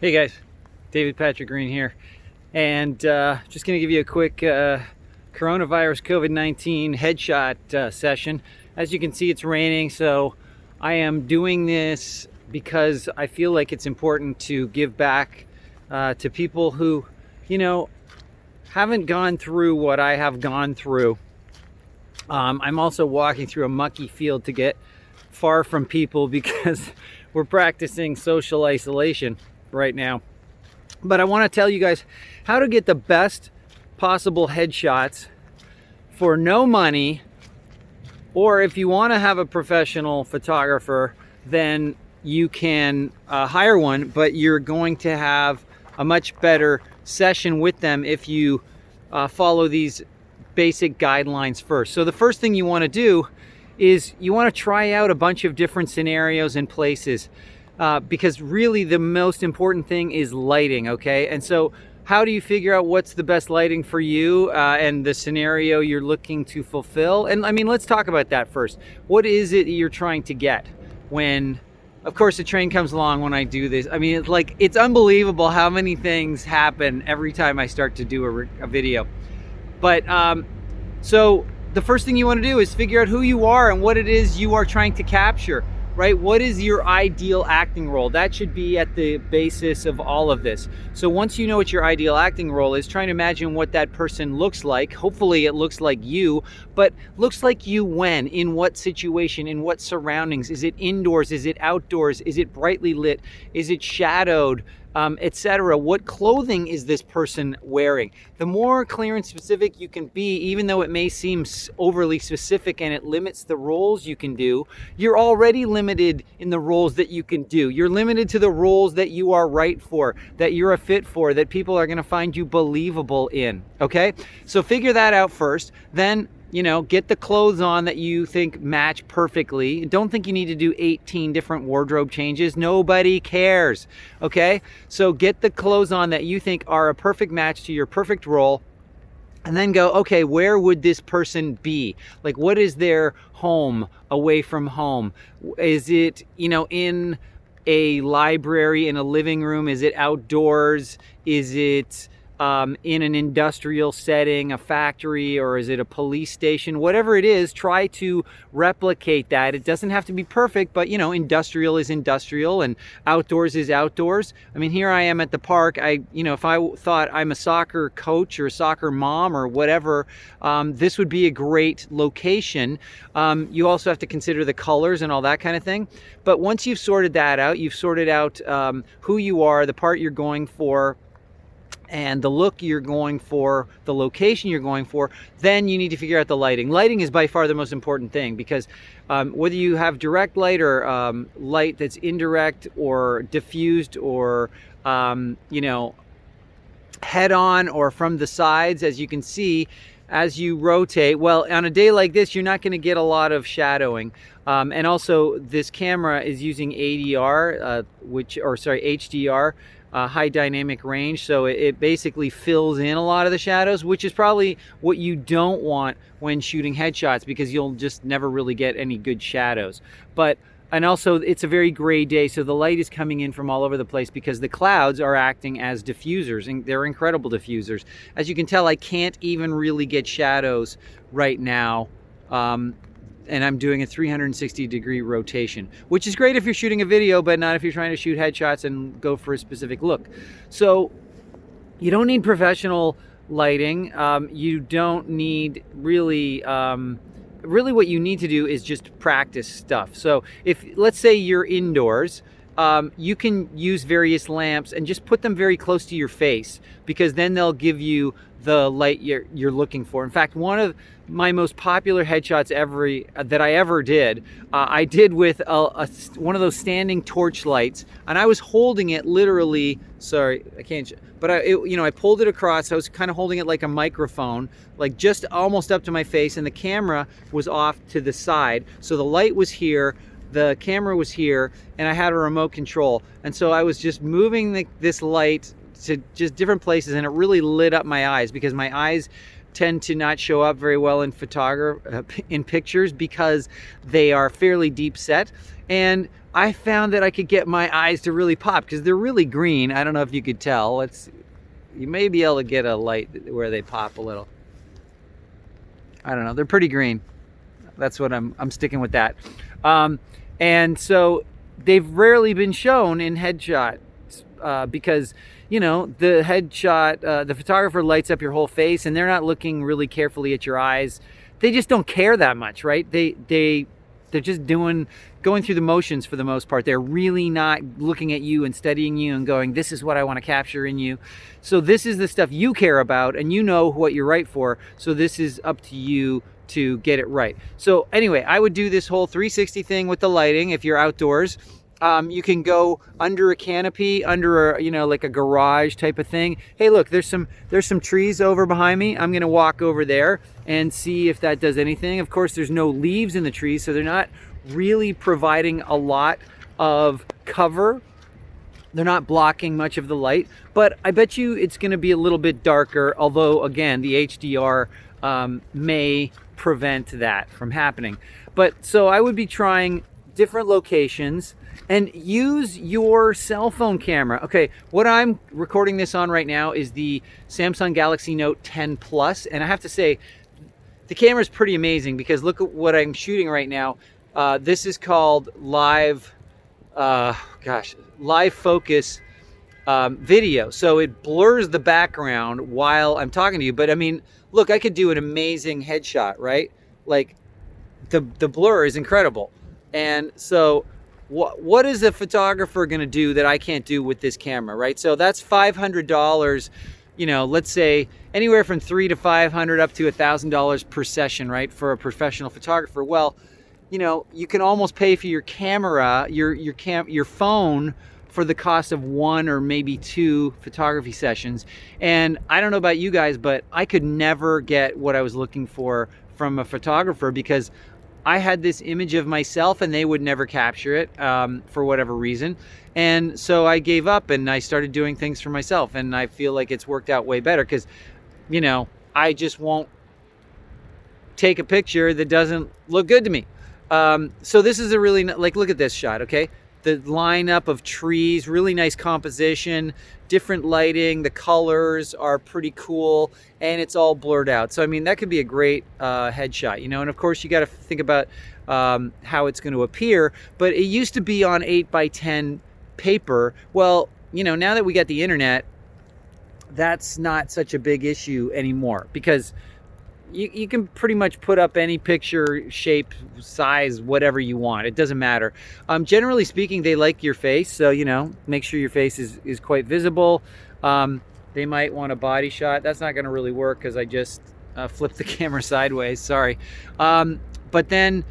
Hey guys, David Patrick Green here, and just going to give you a quick coronavirus COVID-19 headshot session. As you can see, it's raining, so I am doing this because I feel like it's important to give back to people who, haven't gone through what I have gone through. I'm also walking through a mucky field to get far from people because we're practicing social isolation right now. But I want to tell you guys how to get the best possible headshots for no money, or if you want to have a professional photographer, then you can hire one, but you're going to have a much better session with them if you follow these basic guidelines first. So the first thing you want to do is you want to try out a bunch of different scenarios and places. Because really the most important thing is lighting, okay? And so how do you figure out what's the best lighting for you and the scenario you're looking to fulfill? And I mean, let's talk about that first. What is it you're trying to get when, of course, the train comes along when I do this? I mean, it's unbelievable how many things happen every time I start to do a video. But so the first thing you want to do is figure out who you are and what it is you are trying to capture. Right? What is your ideal acting role? That should be at the basis of all of this. So once you know what your ideal acting role is, try to imagine what that person looks like. Hopefully it looks like you, but looks like you when? In what situation? In what surroundings? Is it indoors? Is it outdoors? Is it brightly lit? Is it shadowed? Etc. What clothing is this person wearing? The more clear and specific you can be, even though it may seem overly specific and it limits the roles you can do, you're already limited in the roles that you can do. You're limited to the roles that you are right for, that you're a fit for, that people are going to find you believable in. Okay? So figure that out first. Then get the clothes on that you think match perfectly. Don't think you need to do 18 different wardrobe changes. Nobody cares, okay? So get the clothes on that you think are a perfect match to your perfect role, and then go, okay, where would this person be? Like, what is their home away from home? Is it, in a library, in a living room? Is it outdoors? Is it in an industrial setting, a factory, or is it a police station? Whatever it is, try to replicate that. It doesn't have to be perfect, but industrial is industrial and outdoors is outdoors. I mean, here I am at the park. If I thought I'm a soccer coach or a soccer mom or whatever, this would be a great location. You also have to consider the colors and all that kind of thing. But once you've sorted that out, you've sorted out who you are, the part you're going for, and the look you're going for, the location you're going for, then you need to figure out the lighting. Lighting is by far the most important thing, because whether you have direct light or light that's indirect or diffused or head on or from the sides, as you can see, as you rotate, well, on a day like this, you're not going to get a lot of shadowing. And also, this camera is using ADR, HDR, high dynamic range, so it basically fills in a lot of the shadows, which is probably what you don't want when shooting headshots, because you'll just never really get any good shadows. And also, it's a very gray day, so the light is coming in from all over the place because the clouds are acting as diffusers, and they're incredible diffusers. As you can tell, I can't even really get shadows right now. And I'm doing a 360-degree rotation, which is great if you're shooting a video, but not if you're trying to shoot headshots and go for a specific look. So you don't need professional lighting. You don't need really what you need to do is just practice stuff. So let's say you're indoors, you can use various lamps and just put them very close to your face, because then they'll give you the light you're looking for. In fact, one of my most popular headshots that I ever did, I did with one of those standing torch lights, and I was holding it literally. Sorry, I can't. But I pulled it across. I was kind of holding it like a microphone, like just almost up to my face, and the camera was off to the side. So the light was here, the camera was here, and I had a remote control. And so I was just moving this light to just different places, and it really lit up my eyes, because my eyes tend to not show up very well in pictures because they are fairly deep set. And I found that I could get my eyes to really pop because they're really green. I don't know if you could tell. You may be able to get a light where they pop a little. I don't know. They're pretty green. That's what I'm sticking with that. And so they've rarely been shown in headshots because, you know, the headshot, the photographer lights up your whole face and they're not looking really carefully at your eyes. They just don't care that much, right? They're just going through the motions for the most part. They're really not looking at you and studying you and going, this is what I want to capture in you. So this is the stuff you care about and you know what you're right for. So this is up to you to get it right. So anyway, I would do this whole 360 thing with the lighting if you're outdoors. You can go under a canopy, under a, you know, like a garage type of thing. Hey, look, there's some trees over behind me. I'm gonna walk over there and see if that does anything. Of course, there's no leaves in the trees, so they're not really providing a lot of cover. They're not blocking much of the light, but I bet you it's gonna be a little bit darker, although again, the HDR may prevent that from happening. But so I would be trying different locations and use your cell phone camera. Okay, what I'm recording this on right now is the Samsung Galaxy Note 10 Plus, and I have to say, the camera is pretty amazing because look at what I'm shooting right now. This is called live focus video. So it blurs the background while I'm talking to you. But I mean, look, I could do an amazing headshot, right? Like the blur is incredible. And so what is a photographer going to do that I can't do with this camera, right? So that's $500, you know, let's say anywhere from $300 to $500 up to $1,000 per session, right? For a professional photographer. Well, you know, you can almost pay for your camera, your phone for the cost of one or maybe two photography sessions. And I don't know about you guys, but I could never get what I was looking for from a photographer because I had this image of myself and they would never capture it for whatever reason. And so I gave up and I started doing things for myself. And I feel like it's worked out way better because, you know, I just won't take a picture that doesn't look good to me. So this is a really, like, look at this shot, okay? The lineup of trees, really nice composition, different lighting, the colors are pretty cool, and it's all blurred out. So, I mean, that could be a great headshot, you know? And of course, you got to think about how it's going to appear, but it used to be on 8x10 paper. Well, you know, now that we got the internet, that's not such a big issue anymore because you can pretty much put up any picture, shape, size, whatever you want. It doesn't matter. Generally speaking, they like your face, so, you know, make sure your face is quite visible. They might want a body shot. That's not going to really work because I just flipped the camera sideways. Sorry. But then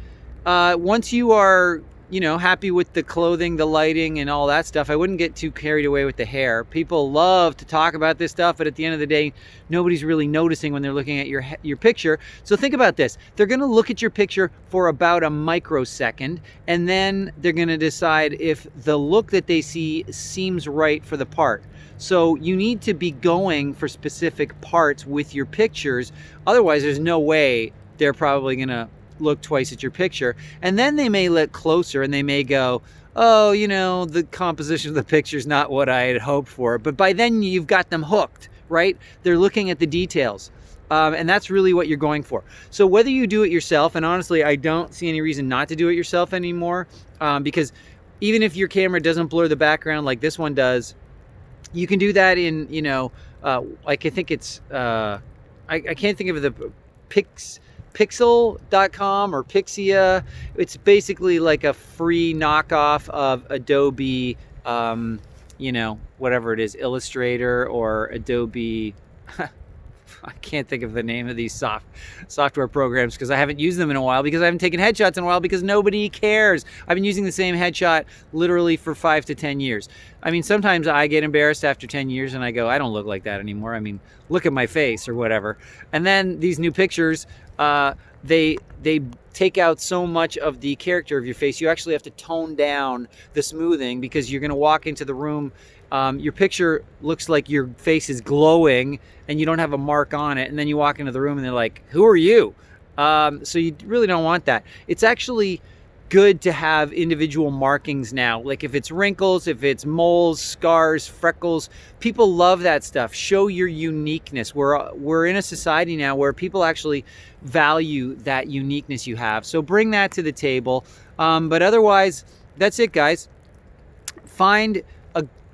once you are, you know, happy with the clothing, the lighting, and all that stuff, I wouldn't get too carried away with the hair. People love to talk about this stuff, but at the end of the day, nobody's really noticing when they're looking at your picture. So think about this. They're going to look at your picture for about a microsecond, and then they're going to decide if the look that they see seems right for the part. So you need to be going for specific parts with your pictures. Otherwise, there's no way they're probably going to look twice at your picture. And then they may look closer and they may go, oh, you know, the composition of the picture is not what I had hoped for. But by then you've got them hooked, right? They're looking at the details. And that's really what you're going for. So whether you do it yourself, and honestly, I don't see any reason not to do it yourself anymore, because even if your camera doesn't blur the background like this one does, you can do that in, you know, like I think it's, I can't think of the Pixel.com or Pixia. It's basically like a free knockoff of Adobe, you know, whatever it is, Illustrator or Adobe. I can't think of the name of these software programs because I haven't used them in a while, because I haven't taken headshots in a while, because nobody cares. I've been using the same headshot literally for 5 to 10 years. I mean, sometimes I get embarrassed after 10 years and I go, I don't look like that anymore. I mean, look at my face or whatever. And then these new pictures, they take out so much of the character of your face. You actually have to tone down the smoothing because you're going to walk into the room. Your picture looks like your face is glowing and you don't have a mark on it. And then you walk into the room and they're like, who are you? So you really don't want that. It's actually good to have individual markings now. Like if it's wrinkles, if it's moles, scars, freckles, people love that stuff. Show your uniqueness. We're in a society now where people actually value that uniqueness you have. So bring that to the table. But otherwise, that's it, guys. Find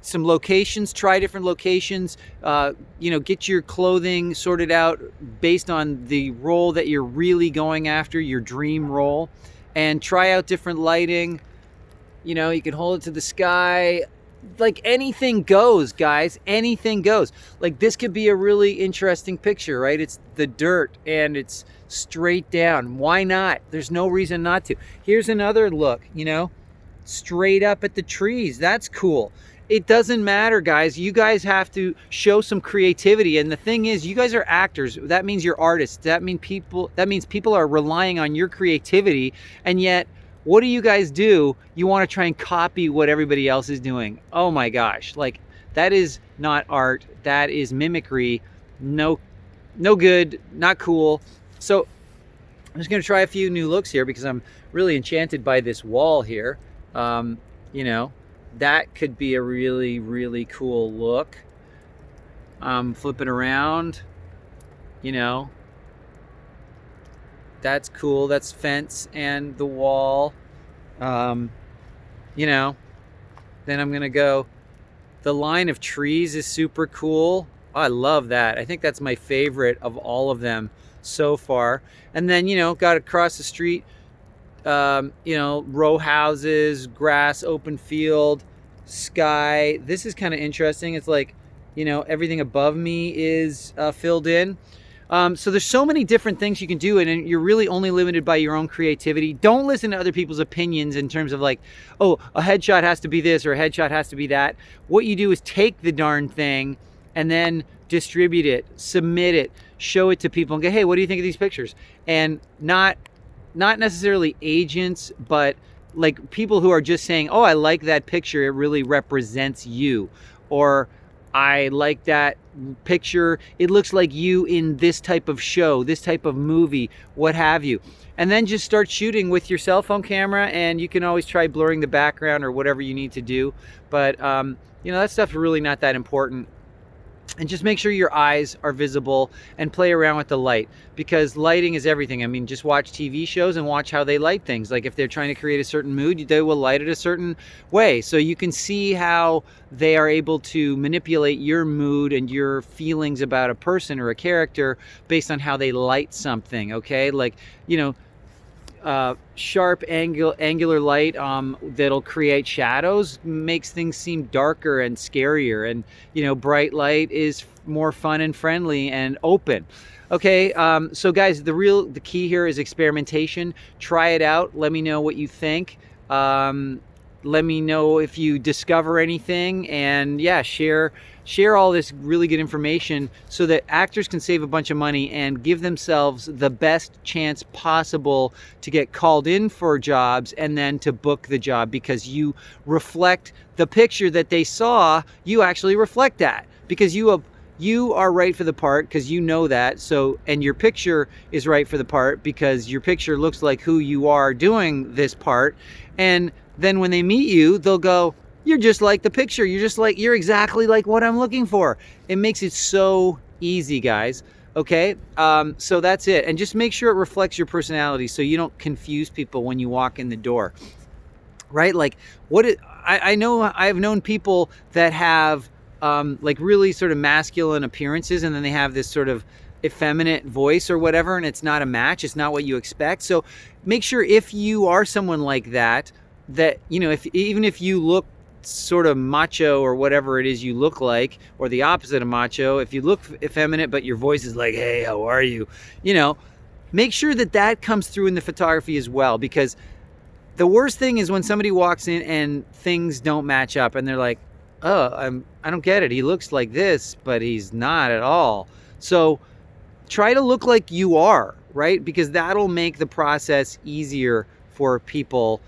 some locations, try different locations, get your clothing sorted out based on the role that you're really going after, your dream role. And try out different lighting. You can hold it to the sky. Like anything goes, guys. Anything goes. Like this could be a really interesting picture, right? It's the dirt and it's straight down. Why not? There's no reason not to. Here's another look, straight up at the trees. That's cool. It doesn't matter, guys. You guys have to show some creativity. And the thing is, you guys are actors. That means you're artists. That means people are relying on your creativity. And yet, what do you guys do? You want to try and copy what everybody else is doing. Oh my gosh. Like, that is not art. That is mimicry. No good, not cool. So I'm just going to try a few new looks here because I'm really enchanted by this wall here. That could be a really, really cool look. Flip it around, that's cool. That's fence and the wall. Then I'm gonna go, the line of trees is super cool. I love that. I think that's my favorite of all of them so far. And then, got across the street, row houses, grass, open field, sky. This is kind of interesting. It's like, everything above me is filled in. So there's so many different things you can do, and you're really only limited by your own creativity. Don't listen to other people's opinions in terms of like, oh, a headshot has to be this or a headshot has to be that. What you do is take the darn thing and then distribute it, submit it, show it to people and go, hey, what do you think of these pictures? And not necessarily agents, but like people who are just saying, oh, I like that picture. It really represents you. Or I like that picture. It looks like you in this type of show, this type of movie, what have you. And then just start shooting with your cell phone camera, and you can always try blurring the background or whatever you need to do. But, that stuff's really not that important. And just make sure your eyes are visible and play around with the light, because lighting is everything. I mean, just watch TV shows and watch how they light things. Like if they're trying to create a certain mood, they will light it a certain way. So you can see how they are able to manipulate your mood and your feelings about a person or a character based on how they light something, okay? Like, sharp angular light that'll create shadows makes things seem darker and scarier, and bright light is more fun and friendly and open. Okay, so guys, the key here is experimentation. Try it out. Let me know what you think. Let me know if you discover anything, and yeah, share all this really good information so that actors can save a bunch of money and give themselves the best chance possible to get called in for jobs and then to book the job, because you reflect the picture that they saw. You actually reflect that because you are right for the part, because you know that. So, and your picture is right for the part because your picture looks like who you are doing this part. And then when they meet you, they'll go, you're just like the picture. You're exactly like what I'm looking for. It makes it so easy, guys. Okay. So that's it. And just make sure it reflects your personality so you don't confuse people when you walk in the door, right? Like I know I've known people that have, like really sort of masculine appearances, and then they have this sort of effeminate voice or whatever, and it's not a match. It's not what you expect. So make sure if you are someone like that, even if you look sort of macho or whatever it is you look like, or the opposite of macho, if you look effeminate but your voice is like, hey, how are you? Make sure that comes through in the photography as well, because the worst thing is when somebody walks in and things don't match up and they're like, oh, I don't get it. He looks like this, but he's not at all. So try to look like you are, right? Because that'll make the process easier for people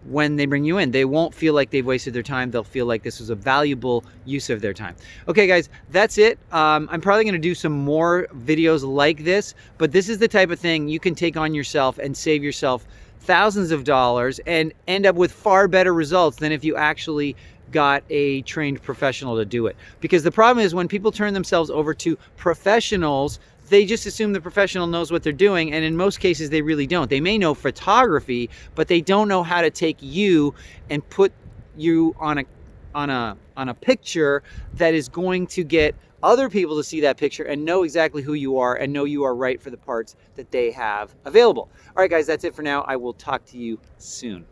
when they bring you in. They won't feel like they've wasted their time. They'll feel like this was a valuable use of their time. Okay, guys, that's it. I'm probably going to do some more videos like this, but this is the type of thing you can take on yourself and save yourself thousands of dollars and end up with far better results than if you actually got a trained professional to do it. Because the problem is when people turn themselves over to professionals, they just assume the professional knows what they're doing, and in most cases they really don't. They may know photography, but they don't know how to take you and put you on a picture that is going to get other people to see that picture and know exactly who you are and know you are right for the parts that they have available. All right, guys, that's it for now. I will talk to you soon.